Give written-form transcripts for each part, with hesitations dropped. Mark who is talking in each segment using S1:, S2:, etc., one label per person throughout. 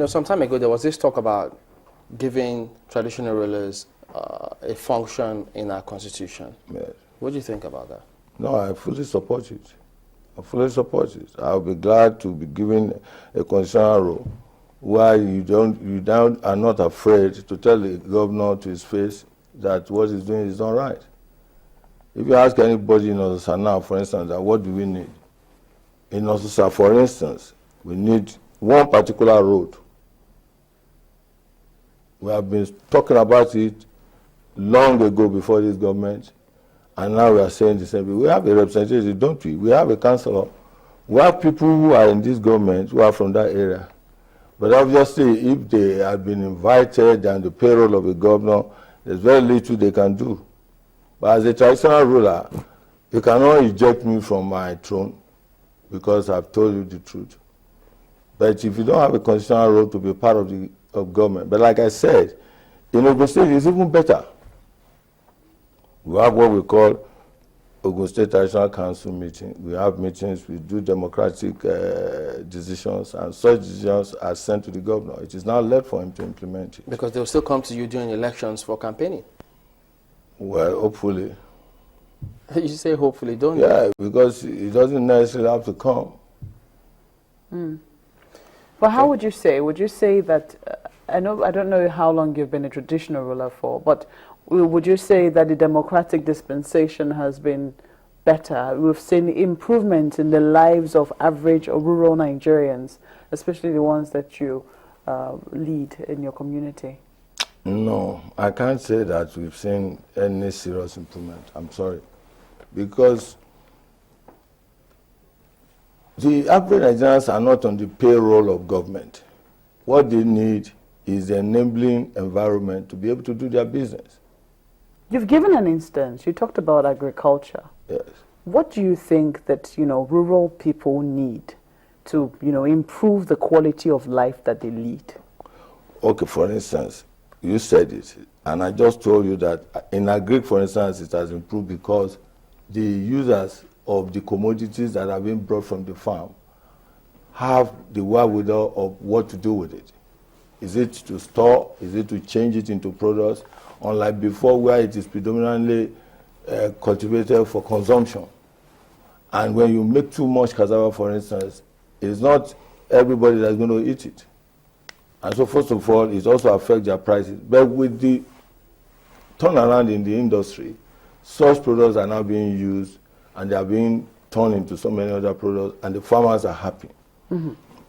S1: Some time ago there was this talk about giving traditional rulers a function in our constitution.
S2: Yes.
S1: What do you think about that?
S2: No, I fully support it. I fully support it. I'll be glad to be given a constitutional role where you are not afraid to tell the governor to his face that what he's doing is not right. If you ask anybody in Osusa now, for instance, that what do we need? In Osusa, for instance, we need one particular road. We have been talking about it long ago before this government, and now we are saying the same thing. We have a representative, don't we? We have a councillor. We have people who are in this government who are from that area. But obviously, if they have been invited and the payroll of a governor, there's very little they can do. But as a traditional ruler, you cannot eject me from my throne because I've told you the truth. But if you don't have a constitutional role to be part of government, but like I said, in Ogun State, it's even better. We have what we call Ogun State Traditional Council meeting. We have meetings, we do democratic decisions, and such decisions are sent to the governor. It is now left for him to implement it.
S1: Because they'll still come to you during elections for campaigning.
S2: Well, hopefully.
S1: You say hopefully, don't you?
S2: Yeah, because it doesn't necessarily have to come.
S3: But how would you say? Would you say that, I don't know how long you've been a traditional ruler for, but would you say that the democratic dispensation has been better? We've seen improvements in the lives of average or rural Nigerians, especially the ones that you lead in your community.
S2: No, I can't say that we've seen any serious improvement. I'm sorry. Because the average Nigerians are not on the payroll of government. What they need is the enabling environment to be able to do their business.
S3: You've given an instance. You talked about agriculture.
S2: Yes.
S3: What do you think that, rural people need to, improve the quality of life that they lead?
S2: Okay, for instance, you said it, and I just told you that in agri, for instance, it has improved because the users of the commodities that have been brought from the farm have the wherewithal of what to do with it. Is it to store? Is it to change it into products? Unlike before, where it is predominantly cultivated for consumption. And when you make too much cassava, for instance, it's not everybody that's going to eat it. And so first of all, it also affects their prices. But with the turnaround in the industry, such products are now being used and they are being turned into so many other products and the farmers are happy.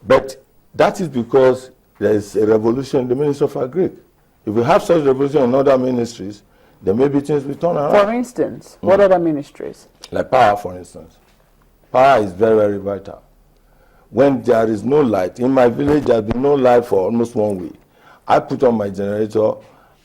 S2: But that is because there is a revolution in the Ministry of Agri. If we have such revolution in other ministries, there may be things we turn around.
S3: For instance, what other ministries?
S2: Like power, for instance. Power is very, very vital. When there is no light, in my village there has been no light for almost 1 week. I put on my generator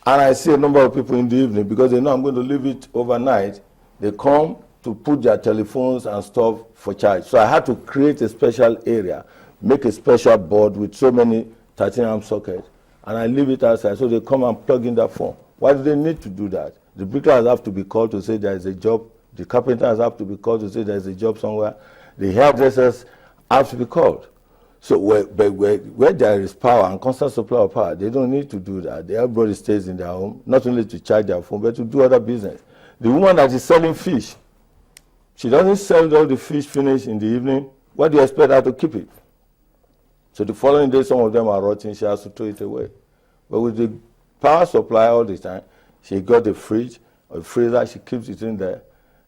S2: and I see a number of people in the evening because they know I'm going to leave it overnight. They come to put their telephones and stuff for charge. So I had to create a special area, make a special board with so many 13-amp sockets, and I leave it outside so they come and plug in their phone. Why do they need to do that? The bricklayers have to be called to say there is a job. The carpenters have to be called to say there is a job somewhere. The hairdressers have to be called. So where there is power and constant supply of power, they don't need to do that. Everybody stays in their home, not only to charge their phone, but to do other business. The woman that is selling fish, she doesn't sell all the fish finished in the evening. What do you expect her to keep it? So the following day, some of them are rotting. She has to throw it away. But with the power supply all the time, she got a fridge, a freezer, she keeps it in there.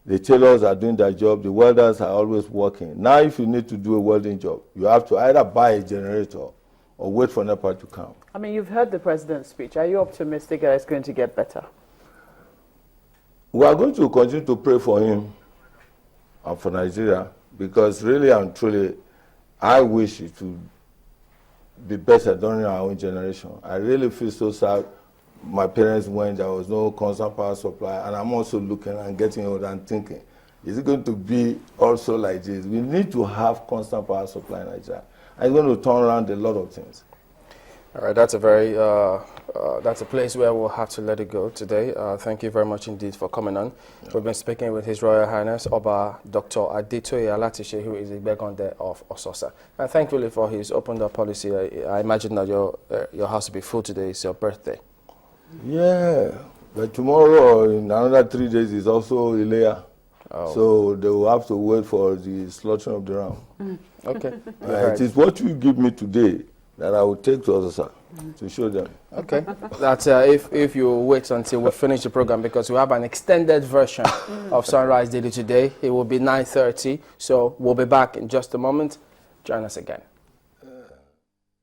S2: The tailors are doing their job. The welders are always working. Now, if you need to do a welding job, you have to either buy a generator or wait for NEPA to come.
S3: I mean, you've heard the president's speech. Are you optimistic that it's going to get better?
S2: We are going to continue to pray for him and for Nigeria because really and truly, I wish it would be better during our own generation. I really feel so sad. My parents went, there was no constant power supply, and I'm also looking and getting older and thinking, is it going to be also like this? We need to have constant power supply in Nigeria. And it's going to turn around a lot of things.
S1: All right, that's a very that's a place where we'll have to let it go today. Thank you very much indeed for coming on. Yeah. We've been speaking with His Royal Highness Oba Dr. Adetoye Alatishe, who is the Begonde of Ososa. And thankfully for his open door policy, I imagine that your house will be full today. It's your birthday.
S2: Yeah, but tomorrow, in another 3 days, is also Ilea. Oh. So they will have to wait for the slaughtering of the ram.
S1: Okay.
S2: It is what you give me today that I will take to Ososa to show them.
S1: Okay. That's if you wait until we finish the program, because we have an extended version of Sunrise Daily today. It will be 9:30. So we'll be back in just a moment. Join us again.